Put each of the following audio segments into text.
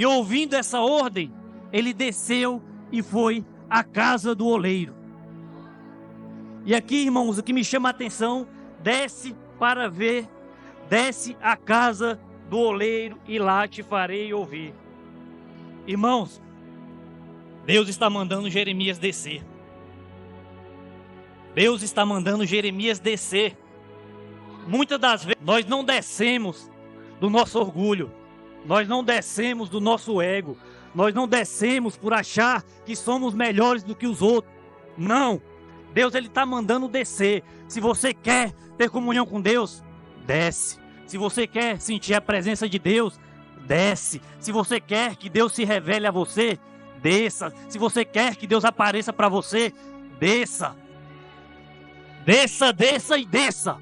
E ouvindo essa ordem, ele desceu e foi à casa do oleiro. E aqui, irmãos, o que me chama a atenção, desce à casa do oleiro e lá te farei ouvir. Irmãos, Deus está mandando Jeremias descer. Deus está mandando Jeremias descer. Muitas das vezes nós não descemos do nosso orgulho, nós não descemos do nosso ego, nós não descemos por achar que somos melhores do que os outros. Não, Deus ele está mandando descer. Se você quer ter comunhão com Deus, desce. Se você quer sentir a presença de Deus, desce. Se você quer que Deus se revele a você, desça. Se você quer que Deus apareça para você, desça. Desça, desça e desça.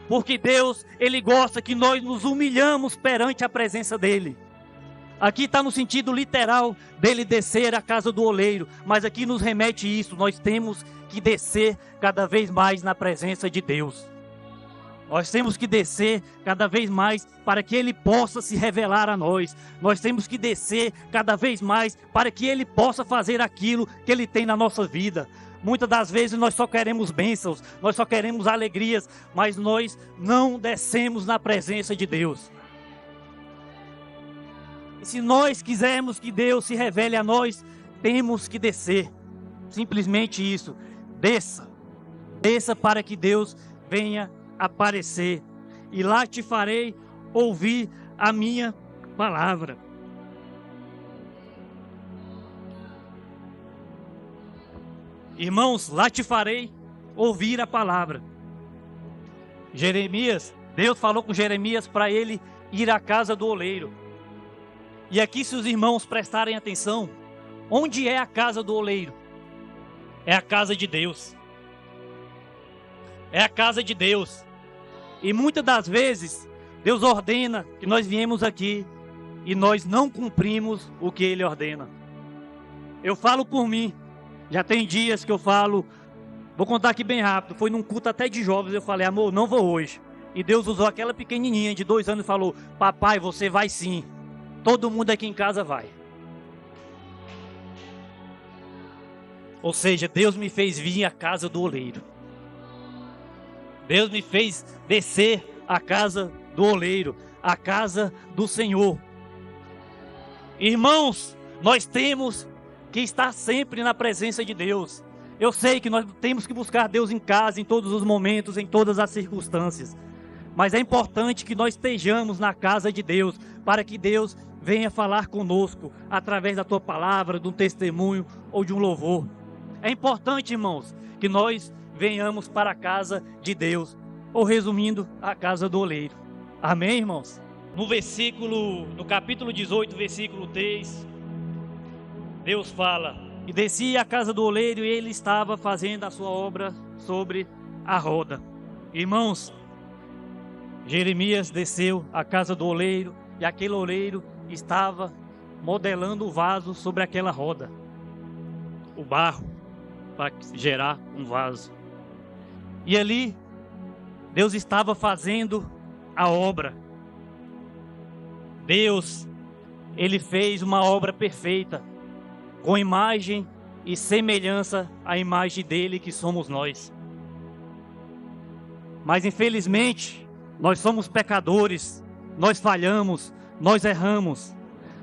Porque Deus, ele gosta que nós nos humilhamos perante a presença dele. Aqui está no sentido literal dele descer à casa do oleiro, mas aqui nos remete isso, nós temos que descer cada vez mais na presença de Deus. Nós temos que descer cada vez mais para que ele possa se revelar a nós. Nós temos que descer cada vez mais para que ele possa fazer aquilo que ele tem na nossa vida. Muitas das vezes nós só queremos bênçãos, nós só queremos alegrias, mas nós não descemos na presença de Deus. E se nós quisermos que Deus se revele a nós, temos que descer. Simplesmente isso. Desça. Desça para que Deus venha aparecer. E lá te farei ouvir a minha palavra. Irmãos, lá te farei ouvir a palavra. Jeremias, Deus falou com Jeremias para ele ir à casa do oleiro. E aqui, se os irmãos prestarem atenção, onde é a casa do oleiro? É a casa de Deus. É a casa de Deus. E muitas das vezes, Deus ordena que nós viemos aqui e nós não cumprimos o que Ele ordena. Eu falo por mim. Já tem dias que eu falo, vou contar aqui bem rápido, foi num culto até de jovens, eu falei, amor, não vou hoje. E Deus usou aquela pequenininha de 2 anos e falou, papai, você vai sim. Todo mundo aqui em casa vai. Ou seja, Deus me fez vir à casa do oleiro. Deus me fez descer à casa do oleiro, à casa do Senhor. Irmãos, nós temos que estar sempre na presença de Deus. Eu sei que nós temos que buscar Deus em casa, em todos os momentos, em todas as circunstâncias. Mas é importante que nós estejamos na casa de Deus, para que Deus venha falar conosco, através da tua palavra, de um testemunho ou de um louvor. É importante, irmãos, que nós venhamos para a casa de Deus, ou resumindo, a casa do oleiro. Amém, irmãos? No capítulo 18, versículo 3, Deus fala, e descia à casa do oleiro e ele estava fazendo a sua obra sobre a roda. Irmãos, Jeremias desceu à casa do oleiro e aquele oleiro estava modelando o vaso sobre aquela roda. O barro para gerar um vaso. E ali, Deus estava fazendo a obra. Deus, Ele fez uma obra perfeita, com imagem e semelhança à imagem dele que somos nós. Mas infelizmente, nós somos pecadores, nós falhamos, nós erramos.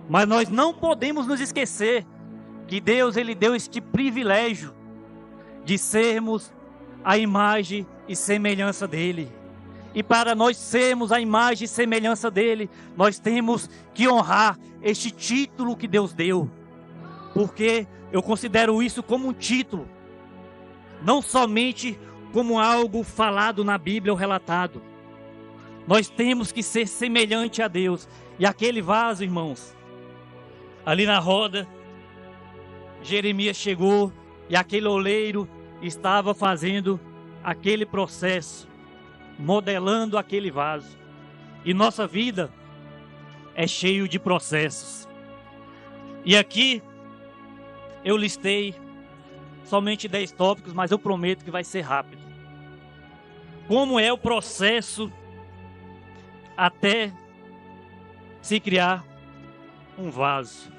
Mas nós não podemos nos esquecer que Deus, Ele deu este privilégio de sermos a imagem e semelhança dele. E para nós sermos a imagem e semelhança dele, nós temos que honrar este título que Deus deu. Porque eu considero isso como um título, não somente como algo falado na Bíblia ou relatado. Nós temos que ser semelhante a Deus. E aquele vaso, irmãos, ali na roda, Jeremias chegou e aquele oleiro estava fazendo aquele processo, modelando aquele vaso. E nossa vida é cheio de processos. E aqui eu listei somente 10 tópicos, mas eu prometo que vai ser rápido. Como é o processo até se criar um vaso.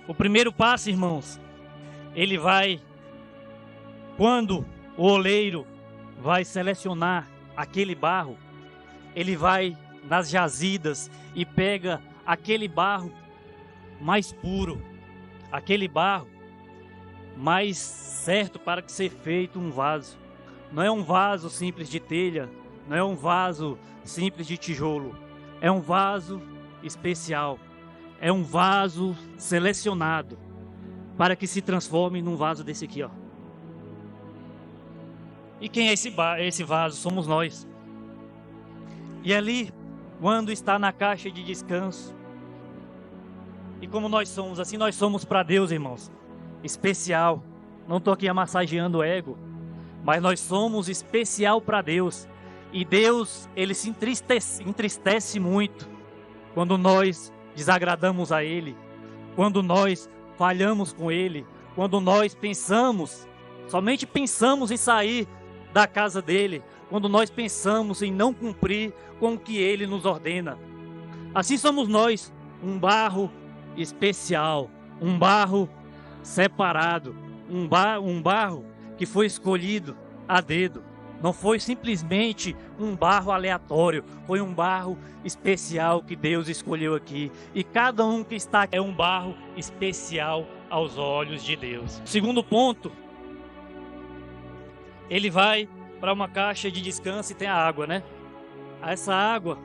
O primeiro passo, irmãos, ele vai, quando o oleiro vai selecionar aquele barro, ele vai nas jazidas e pega aquele barro mais puro, aquele barro mais certo para que seja feito um vaso. Não é um vaso simples de telha, não é um vaso simples de tijolo, é um vaso especial, é um vaso selecionado para que se transforme num vaso desse aqui, ó. E quem é esse vaso? Somos nós. E ali, quando está na caixa de descanso, e como nós somos, assim nós somos para Deus, irmãos, especial. Não estou aqui massageando o ego, mas nós somos especial para Deus. E Deus, Ele se entristece muito quando nós desagradamos a Ele, quando nós falhamos com Ele, quando nós somente pensamos em sair da casa dEle, quando nós pensamos em não cumprir com o que Ele nos ordena. Assim somos nós, um barro especial, um barro separado, um barro que foi escolhido a dedo. Não foi simplesmente um barro aleatório, foi um barro especial que Deus escolheu aqui. E cada um que está aqui é um barro especial aos olhos de Deus. Segundo ponto, ele vai para uma caixa de descanso e tem a água, né? Essa água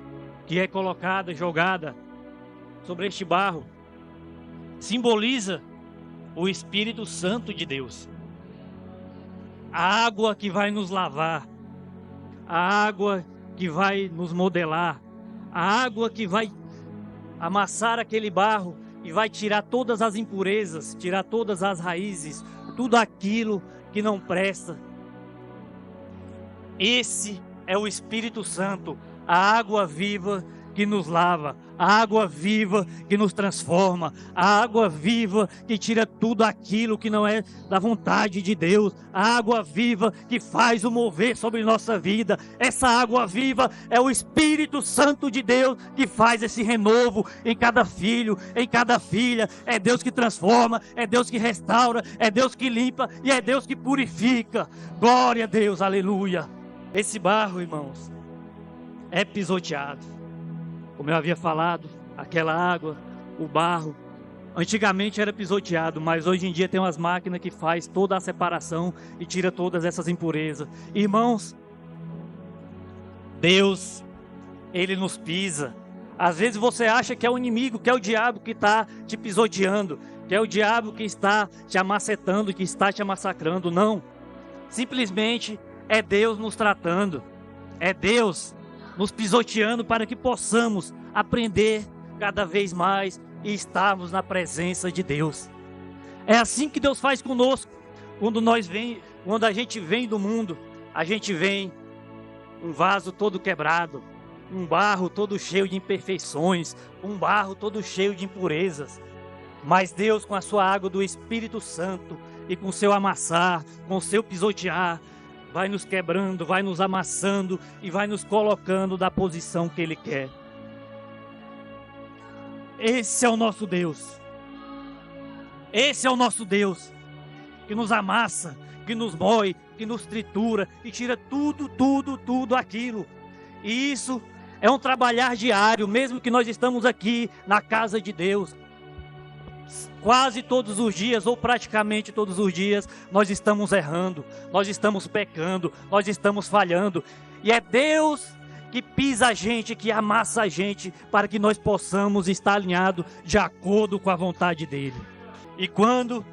que é colocada, jogada sobre este barro, simboliza o Espírito Santo de Deus. A água que vai nos lavar, a água que vai nos modelar, a água que vai amassar aquele barro e vai tirar todas as impurezas, tirar todas as raízes, tudo aquilo que não presta. Esse é o Espírito Santo, a água viva que nos lava, a água viva que nos transforma, a água viva que tira tudo aquilo que não é da vontade de Deus, a água viva que faz o mover sobre nossa vida. Essa água viva é o Espírito Santo de Deus que faz esse renovo em cada filho, em cada filha. É Deus que transforma, é Deus que restaura, é Deus que limpa e é Deus que purifica. Glória a Deus, aleluia. Esse barro, irmãos, é pisoteado. Como eu havia falado, aquela água, o barro, antigamente era pisoteado, mas hoje em dia tem umas máquinas que faz toda a separação e tira todas essas impurezas. Irmãos, Deus, Ele nos pisa. Às vezes você acha que é o inimigo, que é o diabo que está te pisoteando, que é o diabo que está te amacetando, que está te massacrando. Não, simplesmente é Deus nos tratando, é Deus nos pisoteando para que possamos aprender cada vez mais e estarmos na presença de Deus. É assim que Deus faz conosco. Quando a gente vem do mundo, a gente vem um vaso todo quebrado, um barro todo cheio de imperfeições, um barro todo cheio de impurezas. Mas Deus, com a sua água do Espírito Santo e com o seu amassar, com o seu pisotear, vai nos quebrando, vai nos amassando e vai nos colocando da posição que Ele quer. Esse é o nosso Deus. Esse é o nosso Deus, que nos amassa, que nos moe, que nos tritura e tira tudo aquilo. E isso é um trabalhar diário, mesmo que nós estamos aqui na casa de Deus. Quase todos os dias, ou praticamente todos os dias, nós estamos errando, nós estamos pecando, nós estamos falhando. E é Deus que pisa a gente, que amassa a gente, para que nós possamos estar alinhados de acordo com a vontade dEle. E quando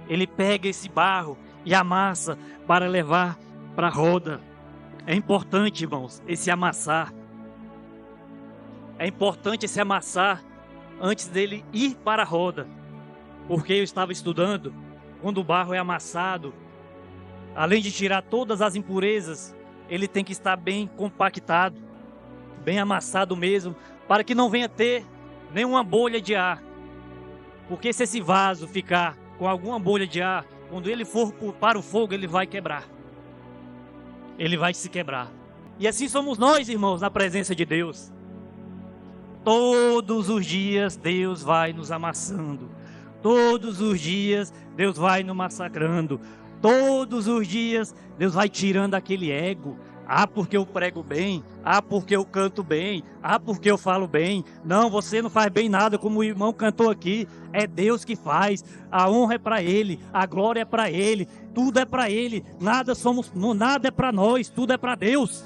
Ele pega esse barro e amassa para levar para a roda, é importante, irmãos, esse amassar. É importante esse amassar antes dele ir para a roda, porque eu estava estudando, quando o barro é amassado, além de tirar todas as impurezas, ele tem que estar bem compactado, bem amassado mesmo, para que não venha ter nenhuma bolha de ar, porque se esse vaso ficar com alguma bolha de ar, quando ele for para o fogo, ele vai quebrar, ele vai se quebrar. E assim somos nós, irmãos, na presença de Deus. Todos os dias Deus vai nos amassando. Todos os dias Deus vai nos massacrando. Todos os dias Deus vai tirando aquele ego. Ah, porque eu prego bem. Ah, porque eu canto bem. Ah, porque eu falo bem. Não, você não faz bem nada, como o irmão cantou aqui. É Deus que faz. A honra é para Ele. A glória é para Ele. Tudo é para Ele. Nada é para nós. Tudo é para Deus.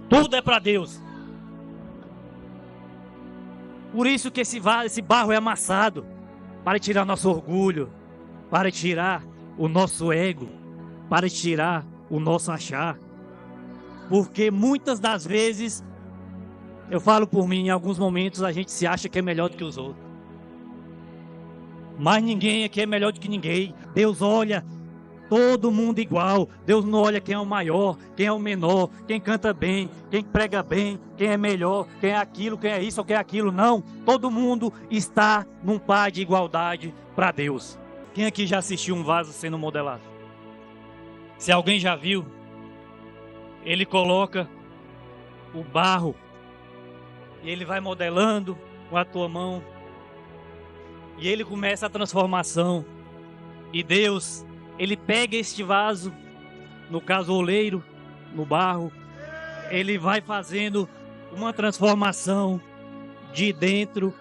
Tudo é para Deus. Por isso que esse barro é amassado. Para tirar nosso orgulho. Para tirar o nosso ego. Para tirar o nosso achar. Porque muitas das vezes, eu falo por mim, em alguns momentos a gente se acha que é melhor do que os outros. Mas ninguém aqui é melhor do que ninguém. Deus olha todo mundo igual. Deus não olha quem é o maior, quem é o menor, quem canta bem, quem prega bem, quem é melhor, quem é aquilo, quem é isso ou quem é aquilo. Não, todo mundo está num par de igualdade para Deus. Quem aqui já assistiu um vaso sendo modelado? Se alguém já viu, ele coloca o barro e ele vai modelando com a tua mão e ele começa a transformação. E Deus, ele pega este vaso, no caso o oleiro, no barro, ele vai fazendo uma transformação de dentro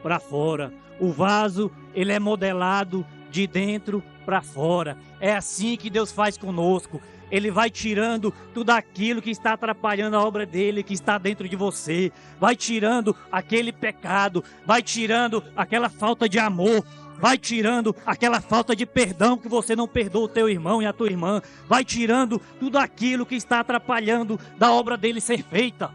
para fora. O vaso, ele é modelado de dentro para fora. É assim que Deus faz conosco. Ele vai tirando tudo aquilo que está atrapalhando a obra dele, que está dentro de você. Vai tirando aquele pecado, vai tirando aquela falta de amor, vai tirando aquela falta de perdão que você não perdoa o teu irmão e a tua irmã. Vai tirando tudo aquilo que está atrapalhando da obra dele ser feita.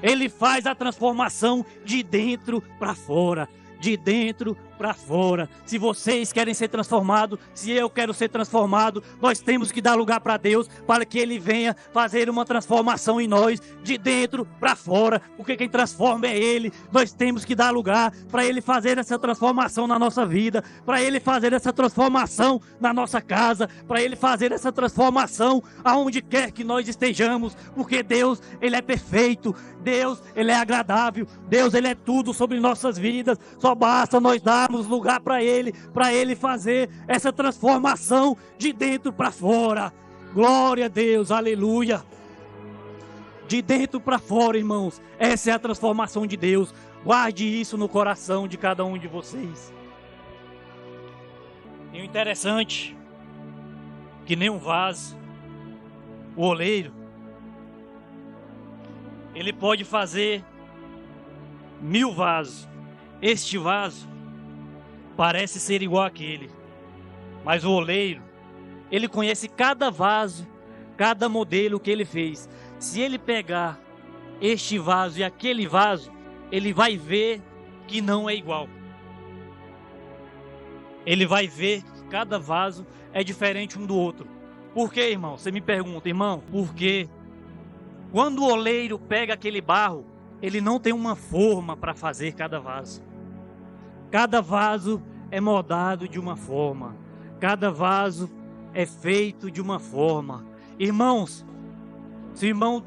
Ele faz a transformação de dentro para fora. De dentro para fora. Se vocês querem ser transformados, se eu quero ser transformado, nós temos que dar lugar para Deus, para que Ele venha fazer uma transformação em nós, de dentro para fora, porque quem transforma é Ele. Nós temos que dar lugar para Ele fazer essa transformação na nossa vida, para Ele fazer essa transformação na nossa casa, para Ele fazer essa transformação aonde quer que nós estejamos, porque Deus, Ele é perfeito, Deus, Ele é agradável, Deus, Ele é tudo sobre nossas vidas. Só basta nós darmos lugar para Ele fazer essa transformação de dentro para fora. Glória a Deus, aleluia. De dentro para fora, irmãos, essa é a transformação de Deus. Guarde isso no coração de cada um de vocês. E o interessante, que nem um vaso, o oleiro, ele pode fazer 1000 vasos. Este vaso parece ser igual àquele, mas o oleiro, ele conhece cada vaso, cada modelo que ele fez. Se ele pegar este vaso e aquele vaso, ele vai ver que não é igual. Ele vai ver que cada vaso é diferente um do outro. Por quê, irmão? Você me pergunta, irmão, por quê? Quando o oleiro pega aquele barro, ele não tem uma forma para fazer cada vaso. Cada vaso é moldado de uma forma. Cada vaso é feito de uma forma. Irmãos,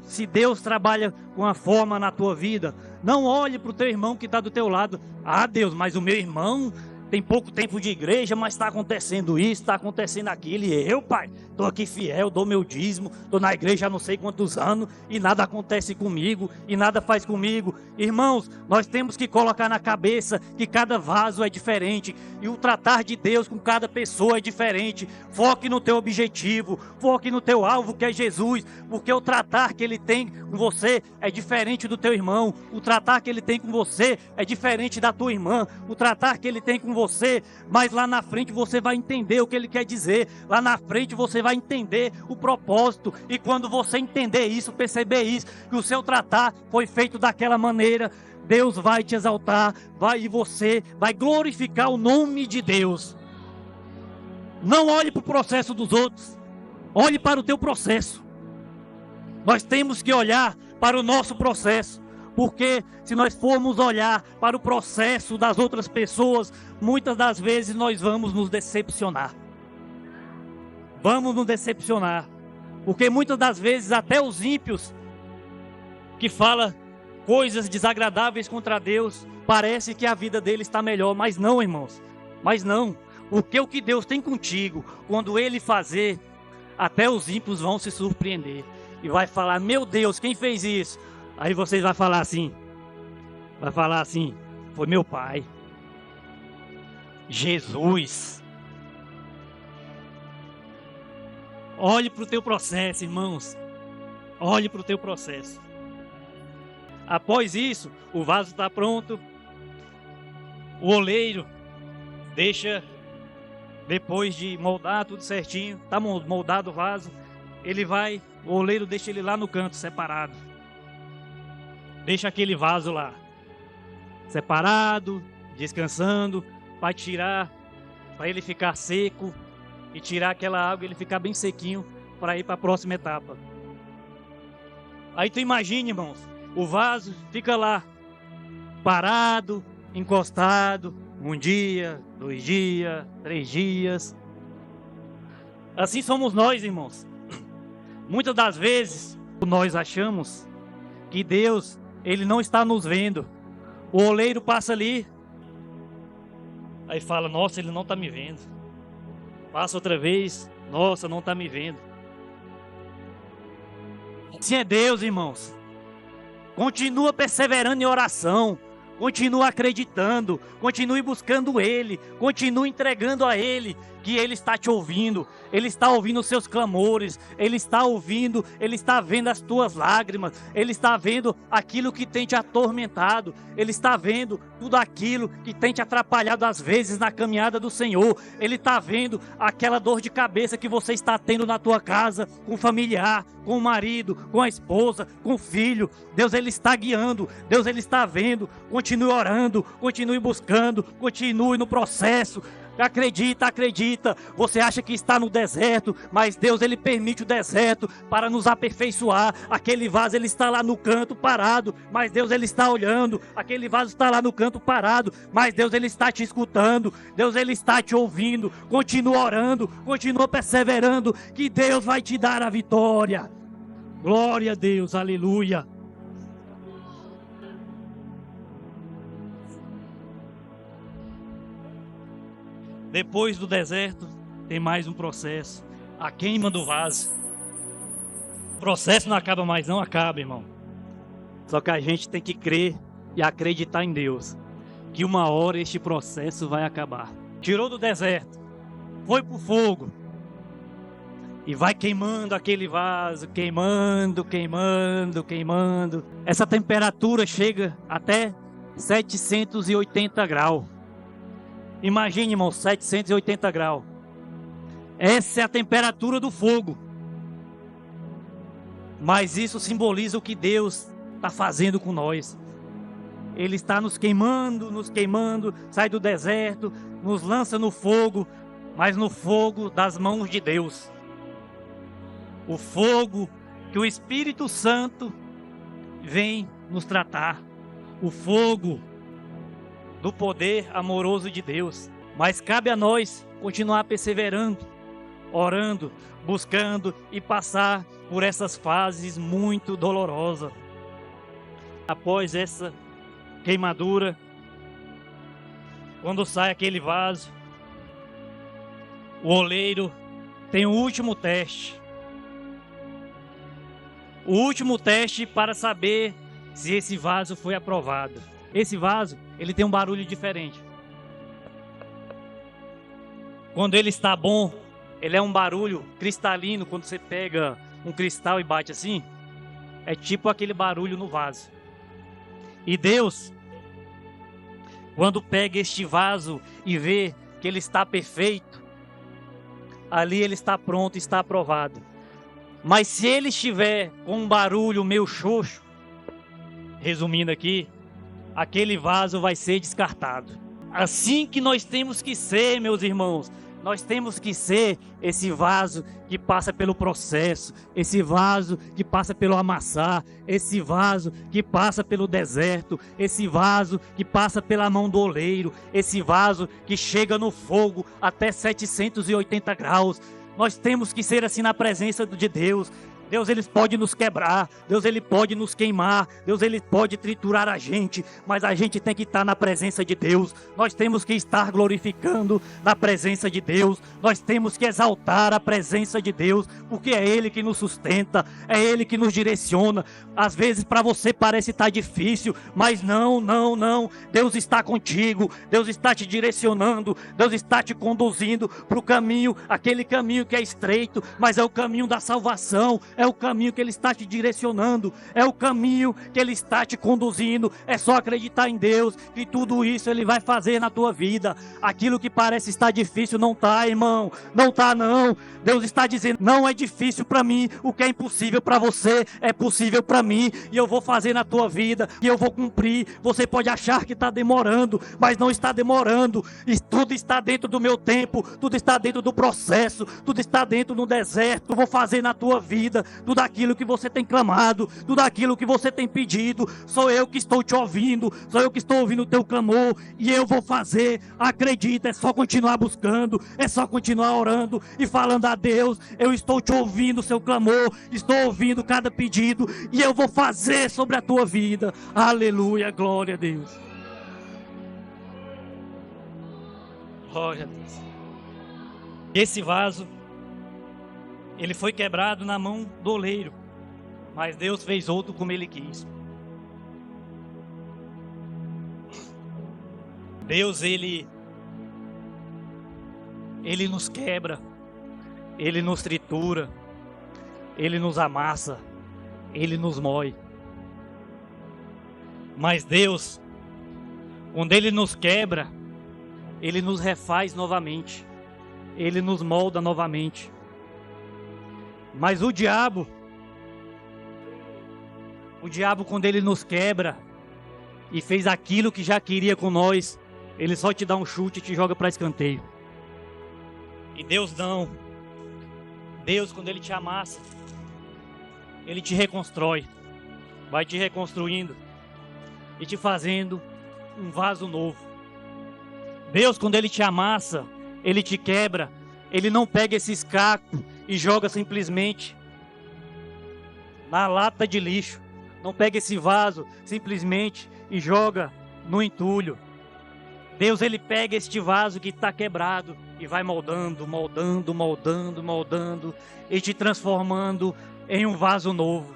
se Deus trabalha com a forma na tua vida, não olhe para o teu irmão que está do teu lado. Ah, Deus, mas o meu irmão tem pouco tempo de igreja, mas está acontecendo isso, está acontecendo aquilo. E eu, pai, estou aqui fiel, dou meu dízimo, estou na igreja há não sei quantos anos e nada acontece comigo, e nada faz comigo. Irmãos, nós temos que colocar na cabeça que cada vaso é diferente e o tratar de Deus com cada pessoa é diferente. Foque no teu objetivo, foque no teu alvo, que é Jesus, porque o tratar que Ele tem com você é diferente do teu irmão. O tratar que Ele tem com você é diferente da tua irmã. O tratar que Ele tem com você, mas lá na frente você vai entender o que Ele quer dizer. Lá na frente você vai entender o propósito, e quando você entender isso, perceber isso, que o seu tratar foi feito daquela maneira, Deus vai te exaltar, e você vai glorificar o nome de Deus. Não olhe para o processo dos outros, olhe para o teu processo. Nós temos que olhar para o nosso processo, porque se nós formos olhar para o processo das outras pessoas, muitas das vezes nós vamos nos decepcionar. Vamos nos decepcionar, porque muitas das vezes até os ímpios que falam coisas desagradáveis contra Deus, parece que a vida dele está melhor, mas não, irmãos, mas não. Porque o que Deus tem contigo, quando Ele fazer, até os ímpios vão se surpreender e vai falar: meu Deus, quem fez isso? Aí vocês vão falar assim, foi meu pai, Jesus. Olhe para o teu processo, irmãos, olhe para o teu processo. Após isso, o vaso está pronto, o oleiro deixa, depois de moldar tudo certinho, está moldado o vaso, o oleiro deixa ele lá no canto, separado. Deixa aquele vaso lá, separado, descansando, para tirar, para ele ficar seco, e tirar aquela água e ele ficar bem sequinho, para ir para a próxima etapa. Aí tu imagina, irmãos, o vaso fica lá, parado, encostado, 1 dia, 2 dias, 3 dias. Assim somos nós, irmãos. Muitas das vezes, nós achamos que Deus, Ele não está nos vendo. O oleiro passa ali, aí fala: nossa, Ele não está me vendo. Passa outra vez: nossa, não está me vendo. Assim é Deus, irmãos. Continua perseverando em oração, continue acreditando, continue buscando Ele, continue entregando a Ele, que Ele está te ouvindo, Ele está ouvindo os seus clamores, Ele está ouvindo, Ele está vendo as tuas lágrimas, Ele está vendo aquilo que tem te atormentado, Ele está vendo tudo aquilo que tem te atrapalhado às vezes na caminhada do Senhor, Ele está vendo aquela dor de cabeça que você está tendo na tua casa, com o familiar, com o marido, com a esposa, com o filho. Deus, Ele está guiando, Deus, Ele está vendo. Continue orando, continue buscando, continue no processo. Acredita, acredita. Você acha que está no deserto, mas Deus, Ele permite o deserto para nos aperfeiçoar. Aquele vaso, ele está lá no canto parado, mas Deus, Ele está olhando. Aquele vaso está lá no canto parado, mas Deus, Ele está te escutando. Deus, Ele está te ouvindo. Continua orando, continua perseverando, que Deus vai te dar a vitória. Glória a Deus, aleluia. Depois do deserto, tem mais um processo. A queima do vaso. O processo não acaba mais, não acaba, irmão. Só que a gente tem que crer e acreditar em Deus, que uma hora este processo vai acabar. Tirou do deserto, foi pro fogo, e vai queimando aquele vaso, queimando, queimando, queimando. Essa temperatura chega até 780 graus. Imagine, irmão, 780 graus. Essa é a temperatura do fogo. Mas isso simboliza o que Deus está fazendo com nós. Ele está nos queimando, sai do deserto, nos lança no fogo, mas no fogo das mãos de Deus. O fogo que o Espírito Santo vem nos tratar. O fogo do poder amoroso de Deus. Mas cabe a nós continuar perseverando, orando, buscando e passar por essas fases muito dolorosas. Após essa queimadura, quando sai aquele vaso, o oleiro tem o último teste. O último teste para saber se esse vaso foi aprovado. Esse vaso, ele tem um barulho diferente. Quando ele está bom, ele é um barulho cristalino. Quando você pega um cristal e bate assim, é tipo aquele barulho no vaso. E Deus, quando pega este vaso e vê que ele está perfeito, ali ele está pronto, está aprovado. Mas se ele estiver com um barulho meio xoxo, resumindo aqui, aquele vaso vai ser descartado. Assim que nós temos que ser, meus irmãos. Nós temos que ser esse vaso que passa pelo processo, esse vaso que passa pelo amassar, esse vaso que passa pelo deserto, esse vaso que passa pela mão do oleiro, esse vaso que chega no fogo até 780 graus. Nós temos que ser assim na presença de Deus. Deus, Ele pode nos quebrar. Deus, Ele pode nos queimar. Deus, Ele pode triturar a gente. Mas a gente tem que estar na presença de Deus. Nós temos que estar glorificando na presença de Deus. Nós temos que exaltar a presença de Deus. Porque é Ele que nos sustenta. É Ele que nos direciona. Às vezes para você parece estar difícil. Mas não. Deus está contigo. Deus está te direcionando. Deus está te conduzindo para o caminho. Aquele caminho que é estreito. Mas é o caminho da salvação. É o caminho que Ele está te direcionando. É o caminho que Ele está te conduzindo. É só acreditar em Deus, que tudo isso Ele vai fazer na tua vida. Aquilo que parece estar difícil não está, irmão. Não está, não. Deus está dizendo, não é difícil para mim. O que é impossível para você é possível para mim. E eu vou fazer na tua vida. E eu vou cumprir. Você pode achar que está demorando, mas não está demorando. E tudo está dentro do meu tempo. Tudo está dentro do processo. Tudo está dentro do deserto. Eu vou fazer na tua vida tudo aquilo que você tem clamado, tudo aquilo que você tem pedido. Sou eu que estou te ouvindo, sou eu que estou ouvindo o teu clamor, e eu vou fazer. Acredita, é só continuar buscando, é só continuar orando e falando a Deus. Eu estou te ouvindo o seu clamor, estou ouvindo cada pedido, e eu vou fazer sobre a tua vida. Aleluia, glória a Deus. Glória a Deus. Esse vaso, ele foi quebrado na mão do oleiro, mas Deus fez outro como Ele quis. Deus, Ele nos quebra, Ele nos tritura, Ele nos amassa, Ele nos moe. Mas Deus, quando Ele nos quebra, Ele nos refaz novamente, Ele nos molda novamente. Mas o diabo, quando ele nos quebra e fez aquilo que já queria com nós, ele só te dá um chute e te joga para escanteio. E Deus não. Deus, quando Ele te amassa, Ele te reconstrói, vai te reconstruindo e te fazendo um vaso novo. Deus, quando Ele te amassa, Ele te quebra, Ele não pega esses cacos e joga simplesmente na lata de lixo. Não pega esse vaso simplesmente e joga no entulho. Deus, Ele pega este vaso que está quebrado e vai moldando e te transformando em um vaso novo.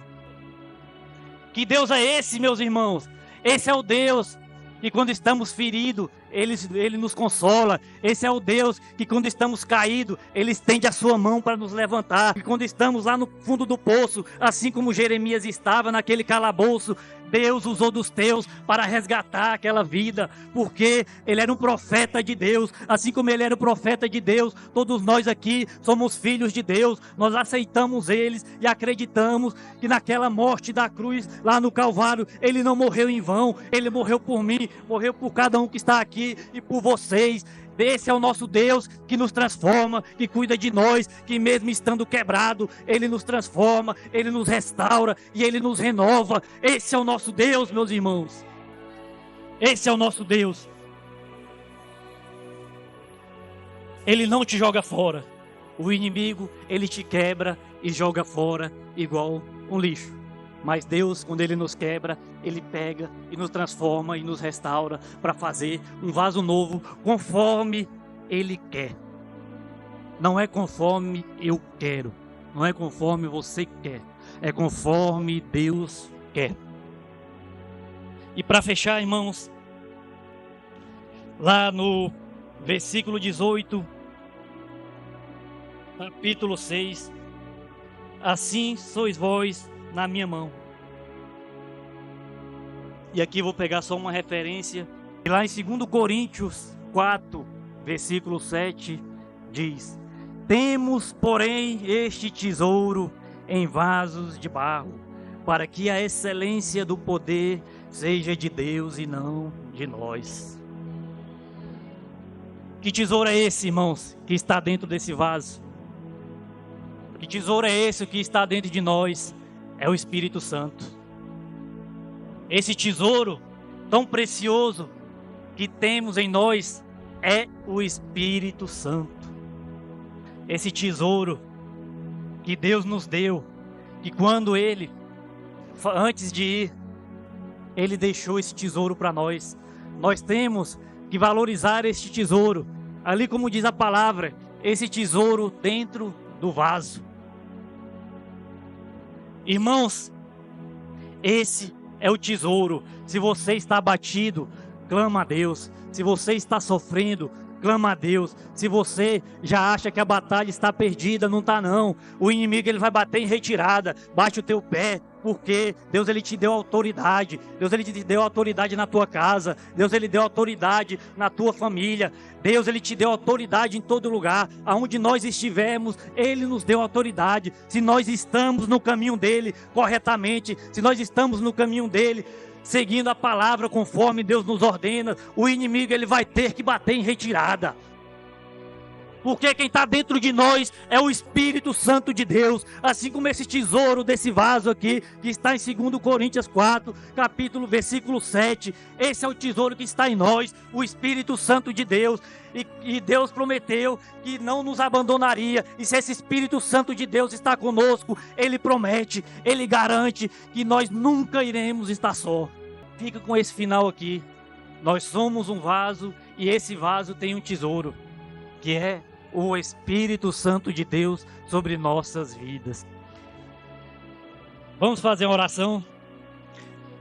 Que Deus é esse, meus irmãos? Esse é o Deus que quando estamos feridos, Ele nos consola. Esse é o Deus que quando estamos caídos, Ele estende a sua mão para nos levantar. E quando estamos lá no fundo do poço, assim como Jeremias estava naquele calabouço, Deus usou dos teus para resgatar aquela vida, porque Ele era um profeta de Deus. Assim como Ele era o profeta de Deus, todos nós aqui somos filhos de Deus. Nós aceitamos eles e acreditamos que naquela morte da cruz, lá no Calvário, Ele não morreu em vão. Ele morreu por mim, morreu por cada um que está aqui e por vocês. Esse é o nosso Deus que nos transforma, que cuida de nós, que mesmo estando quebrado, Ele nos transforma, Ele nos restaura e Ele nos renova. Esse é o nosso Deus, meus irmãos. Esse é o nosso Deus. Ele não te joga fora. O inimigo, ele te quebra e joga fora igual um lixo. Mas Deus, quando Ele nos quebra, Ele pega e nos transforma e nos restaura para fazer um vaso novo conforme Ele quer. Não é conforme eu quero, não é conforme você quer, é conforme Deus quer. E para fechar, irmãos, lá no versículo 18, capítulo 6, assim sois vós na minha mão. E aqui vou pegar só uma referência. E lá em 2 Coríntios 4, versículo 7, diz: temos, porém, este tesouro em vasos de barro, para que a excelência do poder seja de Deus e não de nós. Que tesouro é esse, irmãos, que está dentro desse vaso? Que tesouro é esse que está dentro de nós? É o Espírito Santo. Esse tesouro tão precioso que temos em nós é o Espírito Santo. Esse tesouro que Deus nos deu, que quando ele, antes de ir, ele deixou esse tesouro para nós. Nós temos que valorizar este tesouro. Ali, como diz a palavra, esse tesouro dentro do vaso. Irmãos, esse é o tesouro. Se você está abatido, clama a Deus. Se você está sofrendo, clama a Deus. Se você já acha que a batalha está perdida, não está não. O inimigo ele vai bater em retirada. Bate o teu pé, porque Deus ele te deu autoridade. Deus ele te deu autoridade na tua casa. Deus ele deu autoridade na tua família. Deus ele te deu autoridade em todo lugar. Aonde nós estivermos, ele nos deu autoridade. Se nós estamos no caminho dele corretamente, se nós estamos no caminho dele, seguindo a palavra conforme Deus nos ordena, o inimigo ele vai ter que bater em retirada. Porque quem está dentro de nós é o Espírito Santo de Deus. Assim como esse tesouro desse vaso aqui, que está em 2 Coríntios 4, versículo 7. Esse é o tesouro que está em nós, o Espírito Santo de Deus. E Deus prometeu que não nos abandonaria. E se esse Espírito Santo de Deus está conosco, Ele promete, Ele garante que nós nunca iremos estar só. Fica com esse final aqui. Nós somos um vaso e esse vaso tem um tesouro, que é o Espírito Santo de Deus sobre nossas vidas. Vamos fazer uma oração?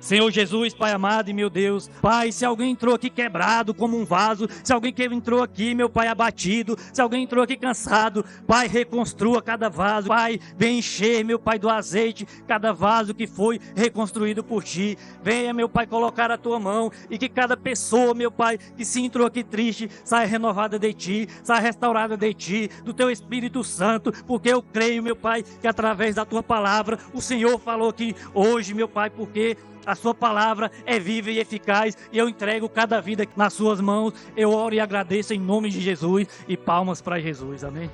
Senhor Jesus, Pai amado e meu Deus, Pai, se alguém entrou aqui quebrado como um vaso, se alguém que entrou aqui, meu Pai, abatido, se alguém entrou aqui cansado, Pai, reconstrua cada vaso, Pai, vem encher, meu Pai, do azeite, cada vaso que foi reconstruído por Ti, venha, meu Pai, colocar a Tua mão, e que cada pessoa, meu Pai, que se entrou aqui triste, saia renovada de Ti, saia restaurada de Ti, do Teu Espírito Santo, porque eu creio, meu Pai, que através da Tua palavra, o Senhor falou aqui hoje, meu Pai, porque a sua palavra é viva e eficaz e eu entrego cada vida nas suas mãos. Eu oro e agradeço em nome de Jesus e palmas para Jesus. Amém.